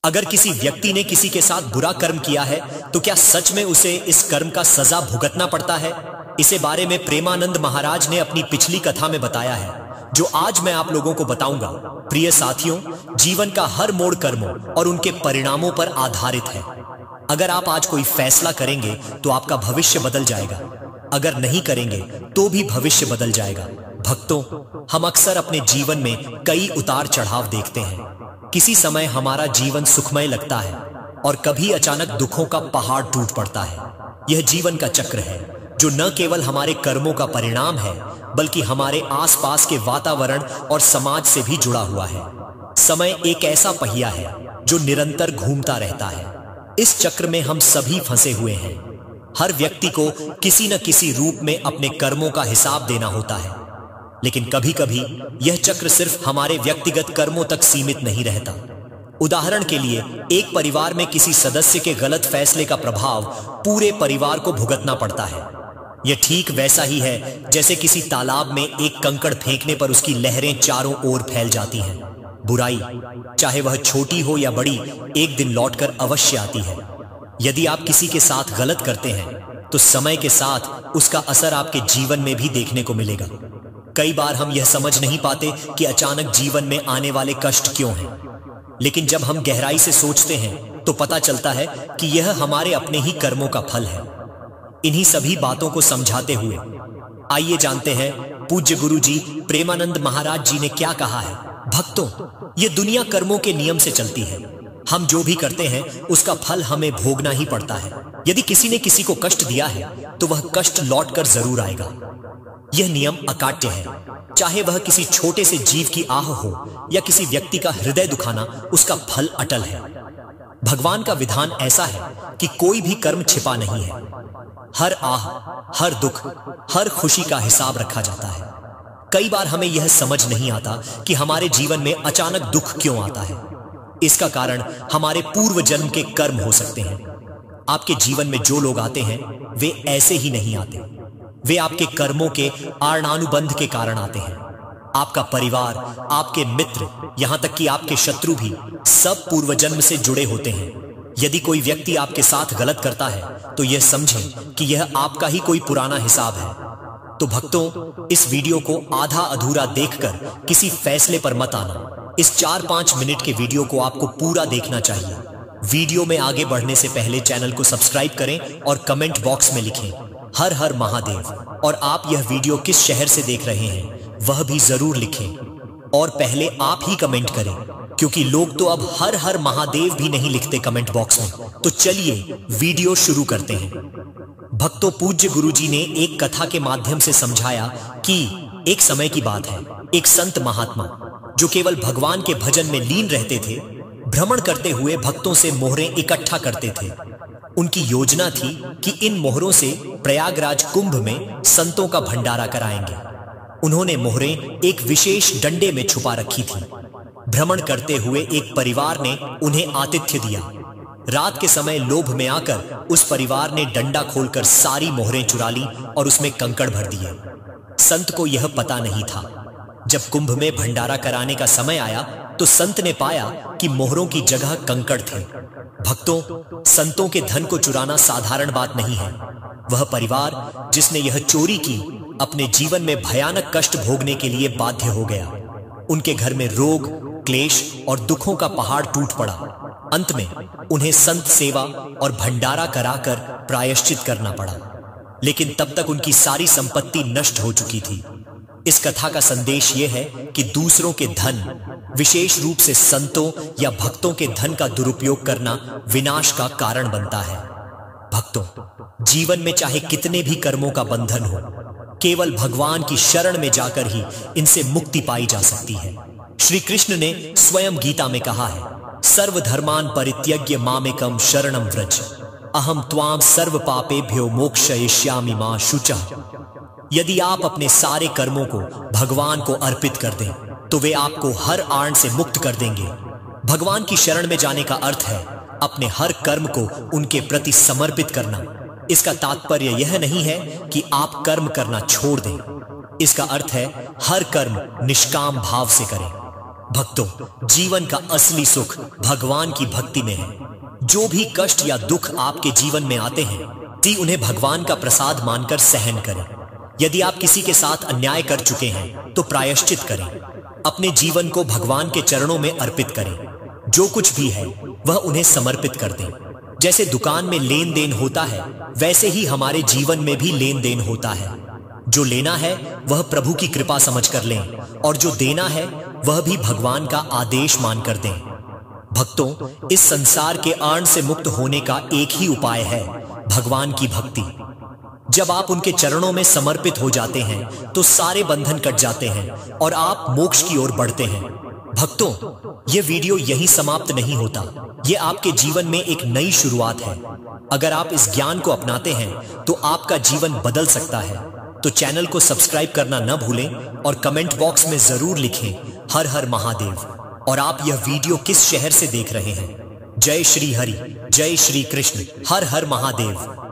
अगर किसी व्यक्ति ने किसी के साथ बुरा कर्म किया है तो क्या सच में उसे इस कर्म का सजा भुगतना पड़ता है? इसे बारे में प्रेमानंद महाराज ने अपनी पिछली कथा में बताया है, जो आज मैं आप लोगों को बताऊंगा। प्रिय साथियों, जीवन का हर मोड़ कर्मों और उनके परिणामों पर आधारित है। अगर आप आज कोई फैसला करेंगे तो आपका भविष्य बदल जाएगा, अगर नहीं करेंगे तो भी भविष्य बदल जाएगा। भक्तों, हम अक्सर अपने जीवन में कई उतार चढ़ाव देखते हैं। किसी समय हमारा जीवन सुखमय लगता है और कभी अचानक दुखों का पहाड़ टूट पड़ता है। यह जीवन का चक्र है जो न केवल हमारे कर्मों का परिणाम है, बल्कि हमारे आसपास के वातावरण और समाज से भी जुड़ा हुआ है। समय एक ऐसा पहिया है जो निरंतर घूमता रहता है। इस चक्र में हम सभी फंसे हुए हैं। हर व्यक्ति को किसी न किसी रूप में अपने कर्मों का हिसाब देना होता है, लेकिन कभी कभी यह चक्र सिर्फ हमारे व्यक्तिगत कर्मों तक सीमित नहीं रहता। उदाहरण के लिए, एक परिवार में किसी सदस्य के गलत फैसले का प्रभाव पूरे परिवार को भुगतना पड़ता है। यह ठीक वैसा ही है जैसे किसी तालाब में एक कंकड़ फेंकने पर उसकी लहरें चारों ओर फैल जाती हैं। बुराई, चाहे वह छोटी हो या बड़ी, एक दिन लौटकर अवश्य आती है। यदि आप किसी के साथ गलत करते हैं तो समय के साथ उसका असर आपके जीवन में भी देखने को मिलेगा। कई बार हम यह समझ नहीं पाते कि अचानक जीवन में आने वाले कष्ट क्यों हैं, लेकिन जब हम गहराई से सोचते हैं तो पता चलता है कि यह हमारे अपने ही कर्मों का फल है। इन्हीं सभी बातों को समझाते हुए आइए जानते हैं पूज्य गुरु जी प्रेमानंद महाराज जी ने क्या कहा है। भक्तों, यह दुनिया कर्मों के नियम से चलती है। हम जो भी करते हैं उसका फल हमें भोगना ही पड़ता है। यदि किसी ने किसी को कष्ट दिया है तो वह कष्ट लौटकर जरूर आएगा। यह नियम अकाट्य है। चाहे वह किसी छोटे से जीव की आह हो या किसी व्यक्ति का हृदय दुखाना, उसका फल अटल है। भगवान का विधान ऐसा है कि कोई भी कर्म छिपा नहीं है। हर आह, हर दुख, हर खुशी का हिसाब रखा जाता है। कई बार हमें यह समझ नहीं आता कि हमारे जीवन में अचानक दुख क्यों आता है। इसका कारण हमारे पूर्व जन्म के कर्म हो सकते हैं। आपके जीवन में जो लोग आते हैं वे ऐसे ही नहीं आते। वे आपके कर्मों के आर्णानुबंध के कारण आते हैं। आपका परिवार, आपके मित्र, यहां तक कि आपके शत्रु भी सब पूर्व जन्म से जुड़े होते हैं। यदि कोई व्यक्ति आपके साथ गलत करता है तो यह समझें कि यह आपका ही कोई पुराना हिसाब है। तो भक्तों, इस वीडियो को आधा अधूरा देखकर किसी फैसले पर मत आना। इस 4-5 मिनट के वीडियो को आपको पूरा देखना चाहिए। वीडियो में आगे बढ़ने से पहले चैनल को सब्सक्राइब करें और कमेंट बॉक्स में लिखें हर हर महादेव, और आप यह वीडियो किस शहर से देख रहे हैं वह भी जरूर लिखें। और पहले आप ही कमेंट करें, क्योंकि लोग तो अब हर हर महादेव भी नहीं लिखते कमेंट बॉक्स में। तो चलिए वीडियो शुरू करते हैं। भक्तों, पूज्य गुरुजी ने एक कथा के माध्यम से समझाया कि एक समय की बात है, एक संत महात्मा जो केवल भगवान के भजन में लीन रहते थे, भ्रमण करते हुए भक्तों से मोहरें इकट्ठा करते थे। उनकी योजना थी कि इन मोहरों से प्रयागराज कुंभ में संतों का भंडारा कराएंगे। उन्होंने मोहरें एक विशेष डंडे में छुपा रखी थी। भ्रमण करते हुए एक परिवार ने उन्हें आतिथ्य दिया। रात के समय लोभ में आकर उस परिवार ने डंडा खोलकर सारी मोहरें चुरा ली और उसमें कंकड़ भर दिए। संत को यह पता नहीं था। जब कुंभ में भंडारा कराने का समय आया तो संत ने पाया कि मोहरों की जगह कंकड़ थे। भक्तों, संतों के धन को चुराना साधारण बात नहीं है। वह परिवार जिसने यह चोरी की, अपने जीवन में भयानक कष्ट भोगने के लिए बाध्य हो गया। उनके घर में रोग, क्लेश और दुखों का पहाड़ टूट पड़ा। अंत में उन्हें संत सेवा और भंडारा कराकर प्रायश्चित करना पड़ा, लेकिन तब तक उनकी सारी संपत्ति नष्ट हो चुकी थी। इस कथा का संदेश यह है कि दूसरों के धन, विशेष रूप से संतों या भक्तों के धन का दुरुपयोग करना विनाश का कारण बनता है। भक्तों, जीवन में चाहे कितने भी कर्मों का बंधन हो, केवल भगवान की शरण में जाकर ही इनसे मुक्ति पाई जा सकती है। श्री कृष्ण ने स्वयं गीता में कहा है, सर्वधर्मान परित्यज्य मामेकम शरणम व्रज, अहम त्वाम सर्व पापेभ्यो मोक्षयिष्यामि मा शुचः। यदि आप अपने सारे कर्मों को भगवान को अर्पित कर दें तो वे आपको हर आड़ से मुक्त कर देंगे। भगवान की शरण में जाने का अर्थ है अपने हर कर्म को उनके प्रति समर्पित करना। इसका तात्पर्य यह नहीं है कि आप कर्म करना छोड़ दें। इसका अर्थ है हर कर्म निष्काम भाव से करें। भक्तों, जीवन का असली सुख भगवान की भक्ति में है। जो भी कष्ट या दुख आपके जीवन में आते हैं, उन्हें भगवान का प्रसाद मानकर सहन करें। यदि आप किसी के साथ अन्याय कर चुके हैं तो प्रायश्चित करें। अपने जीवन को भगवान के चरणों में अर्पित करें। जो कुछ भी है वह उन्हें समर्पित कर दें। जैसे दुकान में लेन देन होता है, वैसे ही हमारे जीवन में भी लेन देन होता है। जो लेना है वह प्रभु की कृपा समझकर लें, और जो देना है वह भी भगवान का आदेश मानकर दें। भक्तों, इस संसार के आड़ से मुक्त होने का एक ही उपाय है, भगवान की भक्ति। जब आप उनके चरणों में समर्पित हो जाते हैं तो सारे बंधन कट जाते हैं और आप मोक्ष की ओर बढ़ते हैं। भक्तों, यह वीडियो यहीं समाप्त नहीं होता। यह आपके जीवन में एक नई शुरुआत है। अगर आप इस ज्ञान को अपनाते हैं तो आपका जीवन बदल सकता है। तो चैनल को सब्सक्राइब करना न भूलें और कमेंट बॉक्स में जरूर लिखें हर हर महादेव। और आप यह वीडियो किस शहर से देख रहे हैं? जय श्री हरि, जय श्री कृष्ण, हर हर महादेव।